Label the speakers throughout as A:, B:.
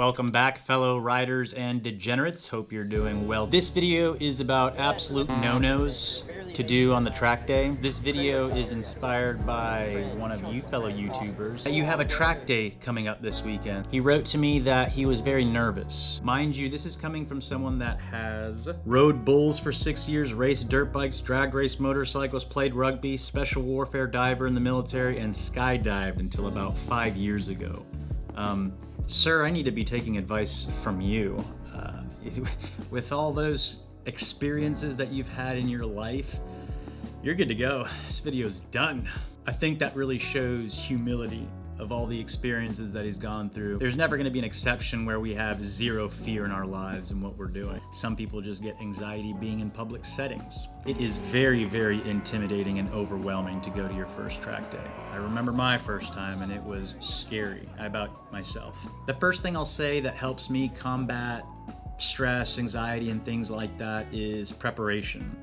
A: Welcome back, fellow riders and degenerates. Hope you're doing well. This video is about absolute no-nos to do on the track day. This video is inspired by one of you fellow YouTubers. You have a track day coming up this weekend. He wrote to me that he was very nervous. Mind you, this is coming from someone that has rode bulls for 6 years, raced dirt bikes, drag raced motorcycles, played rugby, special warfare diver in the military, and skydived until about 5 years ago. Sir, I need to be taking advice from you. With all those experiences that you've had in your life, you're good to go. This video's done. I think that really shows humility of all the experiences that he's gone through. There's never gonna be an exception where we have zero fear in our lives and what we're doing. Some people just get anxiety being in public settings. It is very, very intimidating and overwhelming to go to your first track day. I remember my first time and it was scary about myself. The first thing I'll say that helps me combat stress, anxiety, and things like that is preparation.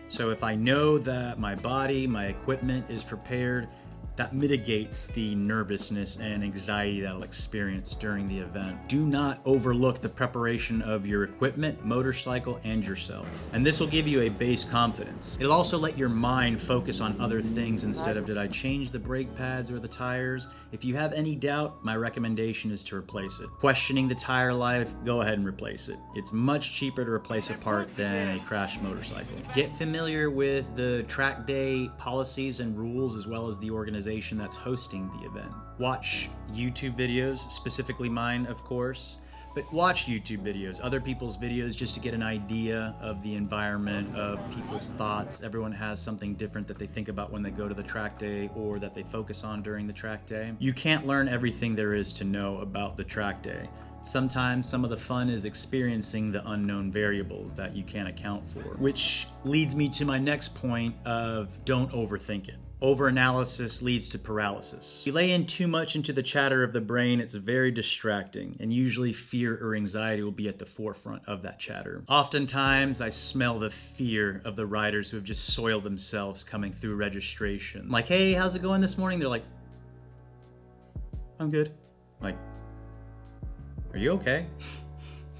A: So if I know that my body, my equipment is prepared, that mitigates the nervousness and anxiety that I'll experience during the event. Do not overlook the preparation of your equipment, motorcycle, and yourself. And this will give you a base confidence. It'll also let your mind focus on other things instead of, did I change the brake pads or the tires? If you have any doubt, my recommendation is to replace it. Questioning the tire life, go ahead and replace it. It's much cheaper to replace a part than a crashed motorcycle. Get familiar with the track day policies and rules as well as the organization that's hosting the event. Watch YouTube videos, specifically mine, of course, but watch YouTube videos, other people's videos, just to get an idea of the environment, of people's thoughts. Everyone has something different that they think about when they go to the track day or that they focus on during the track day. You can't learn everything there is to know about the track day. Sometimes some of the fun is experiencing the unknown variables that you can't account for, which leads me to my next point of don't overthink it. Overanalysis leads to paralysis. If you lay in too much into the chatter of the brain, it's very distracting, and usually fear or anxiety will be at the forefront of that chatter. Oftentimes, I smell the fear of the riders who have just soiled themselves coming through registration. Like, hey, how's it going this morning? They're like, I'm good. Like, are you okay?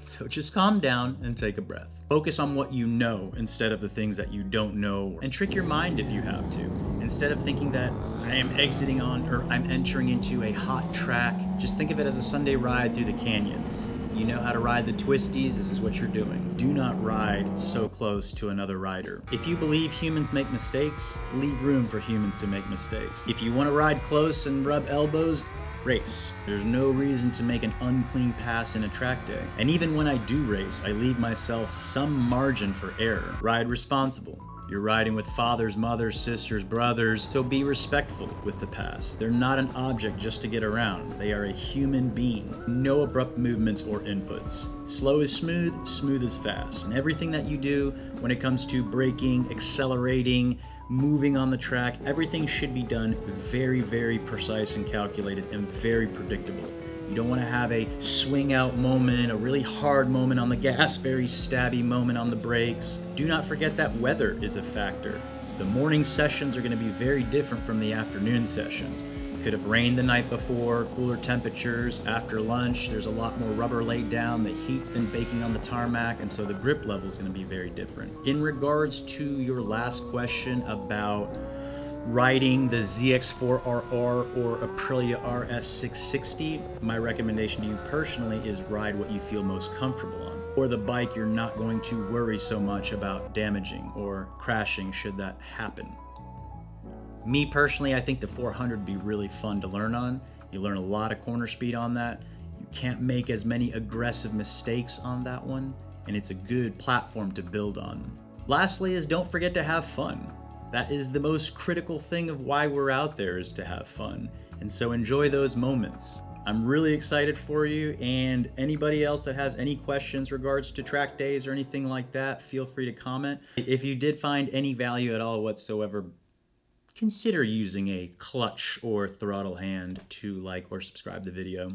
A: So just calm down and take a breath. Focus on what you know instead of the things that you don't know, and trick your mind if you have to. Instead of thinking that I am exiting on or I'm entering into a hot track, just think of it as a Sunday ride through the canyons. You know how to ride the twisties, this is what you're doing. Do not ride so close to another rider. If you believe humans make mistakes, leave room for humans to make mistakes. If you want to ride close and rub elbows, race. There's no reason to make an unclean pass in a track day. And even when I do race, I leave myself some margin for error. Ride responsible. You're riding with fathers, mothers, sisters, brothers, so be respectful with the pass. They're not an object just to get around. They are a human being. No abrupt movements or inputs. Slow is smooth, smooth is fast. And everything that you do when it comes to braking, accelerating, moving on the track, everything should be done very, very precise and calculated and very predictable. You don't want to have a swing out moment, a really hard moment on the gas, very stabby moment on the brakes. Do not forget that weather is a factor. The morning sessions are going to be very different from the afternoon sessions. Could have rained the night before, cooler temperatures. After lunch, there's a lot more rubber laid down. The heat's been baking on the tarmac, and so the grip level is going to be very different. In regards to your last question about riding the ZX4RR or Aprilia RS660, my recommendation to you personally is ride what you feel most comfortable on. Or the bike you're not going to worry so much about damaging or crashing should that happen. Me personally, I think the 400 would be really fun to learn on. You learn a lot of corner speed on that. You can't make as many aggressive mistakes on that one, and it's a good platform to build on. Lastly is don't forget to have fun. That is the most critical thing of why we're out there, is to have fun. And so enjoy those moments. I'm really excited for you, and anybody else that has any questions regards to track days or anything like that, feel free to comment. If you did find any value at all whatsoever, consider using a clutch or throttle hand to like or subscribe the video.